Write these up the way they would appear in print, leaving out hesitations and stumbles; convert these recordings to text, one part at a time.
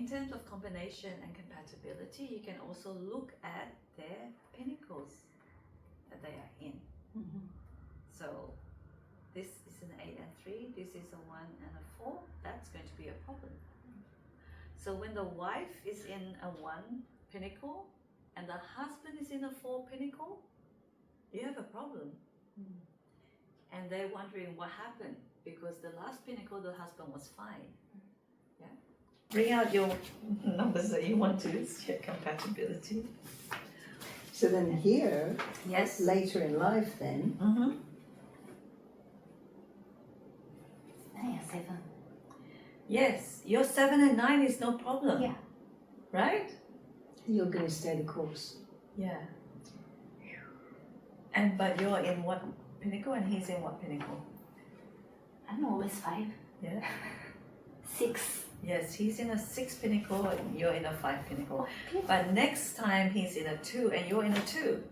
in terms of combination and compatibility, you can also look at their pinnacles that they are in. So this is an 8 and 3, this is a 1 and a 4, that's going to be a problem. So when the wife is in a 1 pinnacle and the husband is in a 4 pinnacle, you have a problem. And they're wondering what happened, because the last pinnacle, the husband was fine. Yeah. Bring out your numbers that you want to check compatibility. So then here, Yes. later in life then, 9 and 7. Yes, your 7 and 9 is no problem. Yeah. Right? you're going to stay the course. Yeah. And but you're in what pinnacle and he's in what pinnacle? I'm always 5. Yeah. 6. Yes, he's in a 6 pinnacle and you're in a 5 pinnacle. Okay. But next time he's in a 2 and you're in a 2.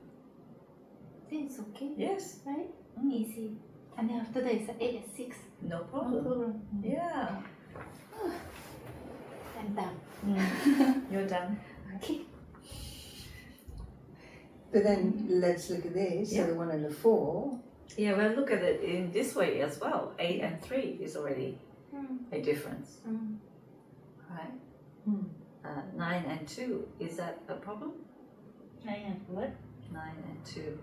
Then it's okay. Yes. Right? Easy. And then after that it's 8 and 6. No No problem. problem. Yeah. I'm done. You're done. Okay. But then let's look at this. Yeah. So the 1 and the 4. Yeah, well look at it in this way as well. 8 and 3 is already a difference. Right? 9 and 2, is that a problem? 9 and what? 9 and 2.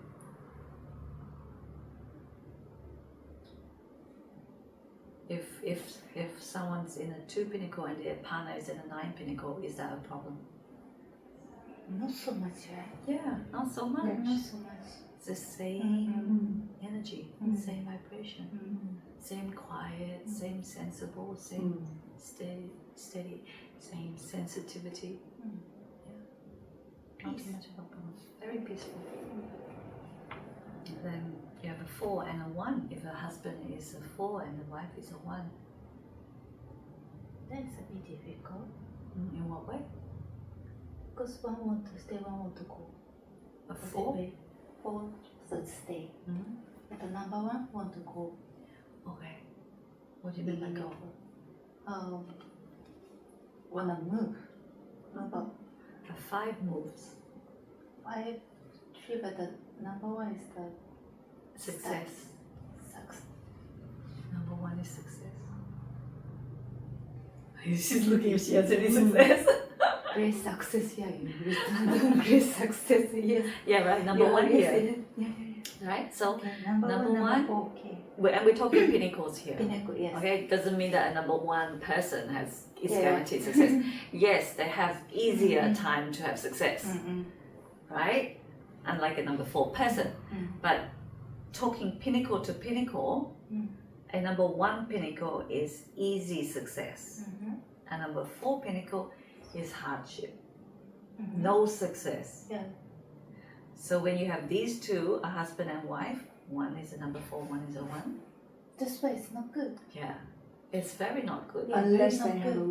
If someone's in a 2 pinnacle and their partner is in a 9 pinnacle, is that a problem? Not so much, right? Yeah, not so much. Not so much. It's the same energy, same vibration, Mm. same quiet, same sensible, same steady, same sensitivity. Not too much of a problem. Very peaceful. Then you have a 4 and a 1. If the husband is a 4 and the wife is a 1. That's a bit difficult. In what way? Because one want to stay, one want to go. A That 4? way, 4 should stay. Mm-hmm. But the number 1 want to go. Okay. What do you mean by go? Wanna move. Number A 5 moves. 5, 3, but the number 1 is the Success. success. Number 1 is success. She's looking if she has any success. Great success, yeah, you written great success, yes. Yeah, right. Number Yeah, 1 yes, here. Yeah. Right? So, Okay, number number 1, one. number 4, okay. and we're talking pinnacles here. Pinnacle, yes. Okay, doesn't mean that a number 1 person is Yeah. guaranteed success. Yes, they have easier time to have success, right? Unlike a number 4 person. But talking pinnacle to pinnacle, a number 1 pinnacle is easy success. A number 4 pinnacle is hardship, no success. Yeah. So when you have these two, a husband and wife, one is a number 4, one is a 1. That's why it's not good. Yeah, it's very not good. Yeah. Unless very they not have good. a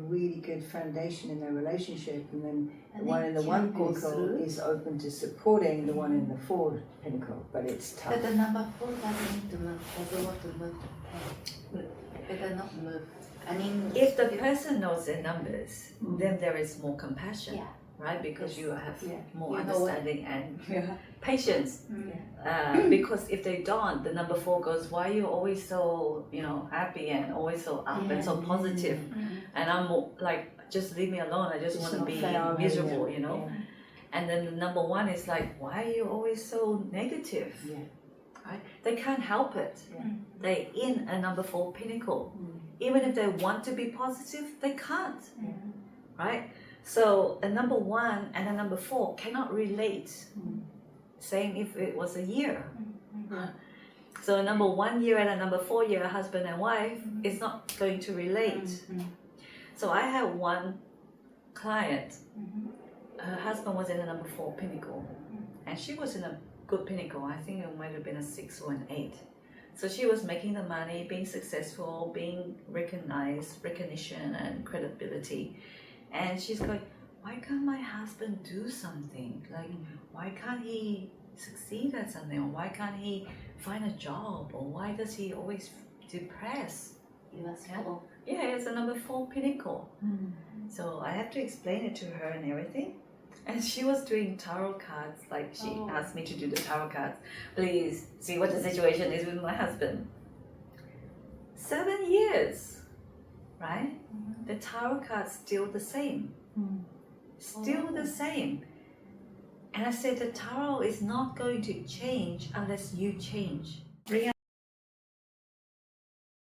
really good foundation in their relationship, and then the And one then in the can 1 go pinnacle through. is open to supporting the one in the 4 pinnacle, but it's tough. But the number 4 doesn't need to move, doesn't want to move. Better not move. I mean, If the person knows their numbers, then there is more compassion, yeah. right? Because Yes. you have Yeah. more You know what- understanding and Yeah. patience. Because if they don't, the number 4 goes, why are you always so, happy and always so up and so positive? And I'm like, just leave me alone. I just It's want to not be fair, miserable, yeah. And then the number 1 is like, why are you always so negative? Yeah. Right? They can't help it. Yeah. They're in a number 4 pinnacle. Even if they want to be positive, they can't. Right? So a number 1 and a number 4 cannot relate. Same if it was a year. So a number 1 year and a number 4 year husband and wife is not going to relate. So I had one client, her husband was in a number 4 pinnacle, and she was in a good pinnacle. I think it might have been a 6 or an 8. So she was making the money, being successful, being recognized, recognition and credibility. And she's going, why can't my husband do something? Like, why can't he succeed at something? Or why can't he find a job? Or why does he always depressed? It was Yeah. 4. Yeah, it's a number 4 pinnacle. So I have to explain it to her and everything. And she was doing tarot cards, like she asked me to do the tarot cards. Please see what the situation is with my husband. 7 years, right? The tarot cards still the same. Still the same. And I said the tarot is not going to change unless you change.